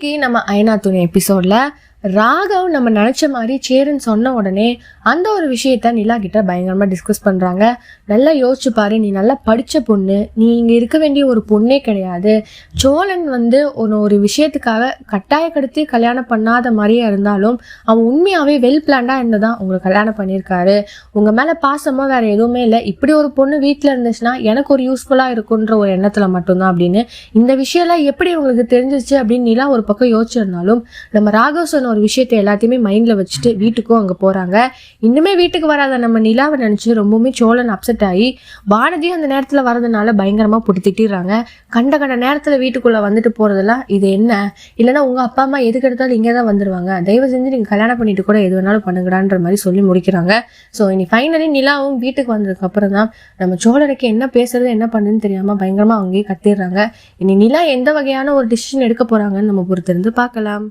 இன்னைக்கு நம்ம ஐநா துணை எபிசோட்ல ராகவ் நம்ம நினைச்ச மாதிரி சேருன்னு சொன்ன உடனே அந்த ஒரு விஷயத்த நிலா கிட்ட பயங்கரமா டிஸ்கஸ் பண்றாங்க. நல்லா யோசிச்சு பாரு, நீ நல்லா படிச்ச பொண்ணு, நீ இங்க இருக்க வேண்டிய ஒரு பொண்ணே கிடையாது. சோழன் ஒரு விஷயத்துக்காக கட்டாயப்படுத்தி கல்யாணம் பண்ணாத மாதிரியே இருந்தாலும் அவன் உண்மையாவே வெல் பிளான்டா இருந்துதான் உங்களை கல்யாணம் பண்ணியிருக்காரு. உங்க மேல பாசமா வேற எதுவுமே இல்லை. இப்படி ஒரு பொண்ணு வீட்டுல இருந்துச்சுன்னா எனக்கு ஒரு யூஸ்ஃபுல்லா இருக்குன்ற ஒரு எண்ணத்துல மட்டும்தான் அப்படின்னு இந்த விஷயம்லாம் எப்படி உங்களுக்கு தெரிஞ்சிச்சு அப்படின்னு நிலா ஒரு பக்கம் யோசிச்சிருந்தாலும் நம்ம ராகவ் சொன்ன ஒரு விஷயத்தை எல்லாத்தையுமே மைண்ட்ல வச்சுட்டு வீட்டுக்கும் அங்க போறாங்க. இன்னுமே வீட்டுக்கு வராத நம்ம நிலாவை நினைச்சு ரொம்பவுமே சோழன் அப்செட் ஆகி வானதியும் அந்த நேரத்துல வரதுனால பயங்கரமா புடித்திட்டுறாங்க. கண்ட நேரத்துல வீட்டுக்குள்ள வந்துட்டு போறதெல்லாம் இது என்ன, இல்லைன்னா உங்க அப்பா அம்மா எதுக்கு எடுத்தாலும் இங்கதான் வந்துருவாங்க, தயவு செஞ்சு நீங்க கல்யாணம் பண்ணிட்டு கூட எது வேணாலும் பண்ணுங்கடான்ற மாதிரி சொல்லி முடிக்கிறாங்க. ஸோ இனி ஃபைனலி நிலாவும் வீட்டுக்கு வந்ததுக்கு அப்புறம் தான் நம்ம சோழனுக்கு என்ன பேசுறது என்ன பண்ணுன்னு தெரியாம பயங்கரமா அங்கேயே கத்திடுறாங்க. இனி நிலா எந்த வகையான ஒரு டிசிஷன் எடுக்க போறாங்கன்னு நம்ம பொறுத்திருந்து பார்க்கலாம்.